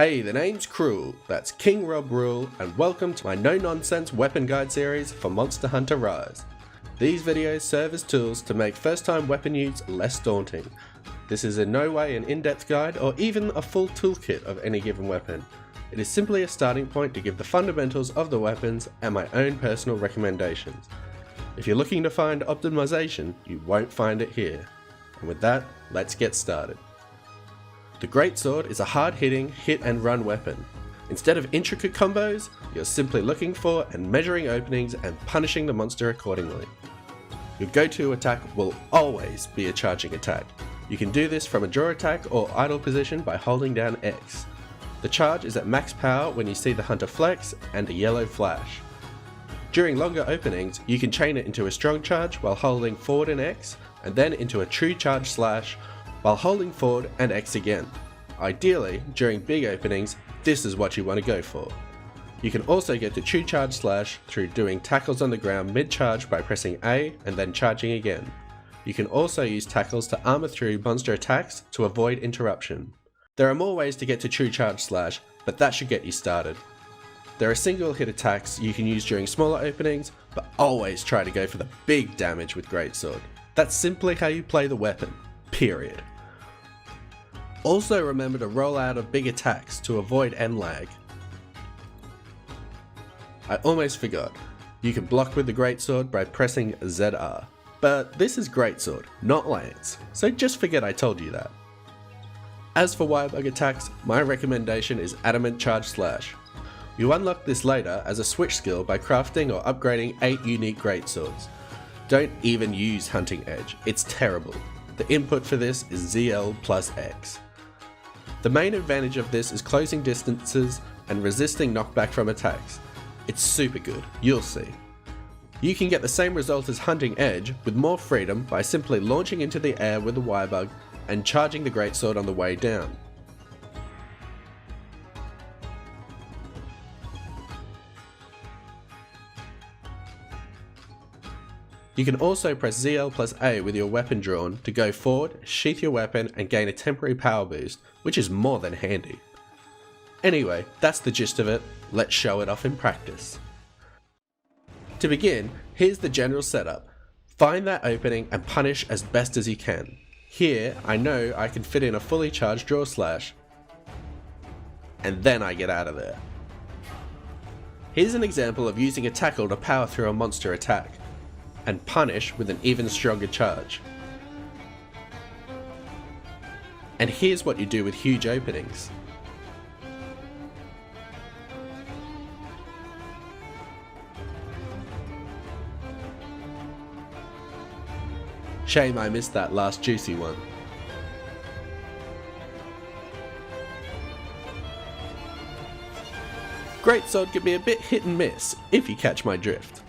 Hey, the name's Cruel, that's King Rob Rule, and welcome to my no-nonsense weapon guide series for Monster Hunter Rise. These videos serve as tools to make first-time weapon use less daunting. This is in no way an in-depth guide or even a full toolkit of any given weapon. It is simply a starting point to give the fundamentals of the weapons and my own personal recommendations. If you're looking to find optimization, you won't find it here. And with that, let's get started. The Greatsword is a hard-hitting, hit-and-run weapon. Instead of intricate combos, you're simply looking for and measuring openings and punishing the monster accordingly. Your go-to attack will always be a charging attack. You can do this from a draw attack or idle position by holding down X. The charge is at max power when you see the hunter flex and a yellow flash. During longer openings, you can chain it into a strong charge while holding forward and X, and then into a true charge slash while holding forward and X again. Ideally, during big openings, this is what you want to go for. You can also get to true charge slash through doing tackles on the ground mid-charge by pressing A and then charging again. You can also use tackles to armor through monster attacks to avoid interruption. There are more ways to get to true charge slash, but that should get you started. There are single hit attacks you can use during smaller openings, but always try to go for the big damage with Greatsword. That's simply how you play the weapon, period. Also remember to roll out of big attacks to avoid end lag. I almost forgot, you can block with the Greatsword by pressing ZR. But this is Greatsword, not Lance, so just forget I told you that. As for Wirebug attacks, my recommendation is Adamant Charge Slash. You unlock this later as a switch skill by crafting or upgrading 8 unique Greatswords. Don't even use Hunting Edge, it's terrible. The input for this is ZL plus X. The main advantage of this is closing distances and resisting knockback from attacks. It's super good, you'll see. You can get the same result as Hunting Edge with more freedom by simply launching into the air with the Wirebug and charging the Greatsword on the way down. You can also press ZL plus A with your weapon drawn to go forward, sheath your weapon and gain a temporary power boost, which is more than handy. Anyway, that's the gist of it, let's show it off in practice. To begin, here's the general setup. Find that opening and punish as best as you can. Here, I know I can fit in a fully charged draw slash, and then I get out of there. Here's an example of using a tackle to power through a monster attack, and punish with an even stronger charge. And here's what you do with huge openings. Shame I missed that last juicy one. Greatsword can be a bit hit and miss, if you catch my drift.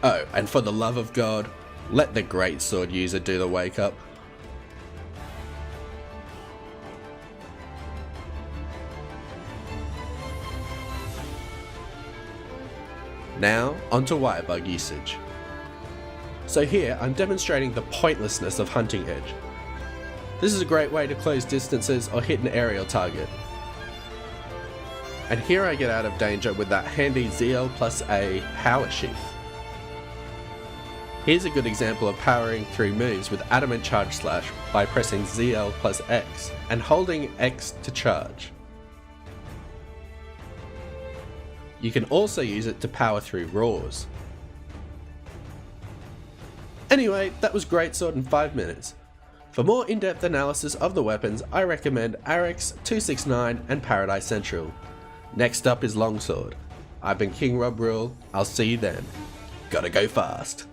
Oh, and for the love of God, let the Greatsword user do the wake up. Now, onto Wirebug usage. So here, I'm demonstrating the pointlessness of Hunting Edge. This is a great way to close distances or hit an aerial target. And here I get out of danger with that handy ZL plus A power sheath. Here's a good example of powering through moves with Adamant Charge Slash by pressing ZL plus X and holding X to charge. You can also use it to power through roars. Anyway, that was Greatsword in 5 minutes. For more in-depth analysis of the weapons, I recommend RX 269 and Paradise Central. Next up is Longsword. I've been King Rob Rule, I'll see you then. Gotta go fast.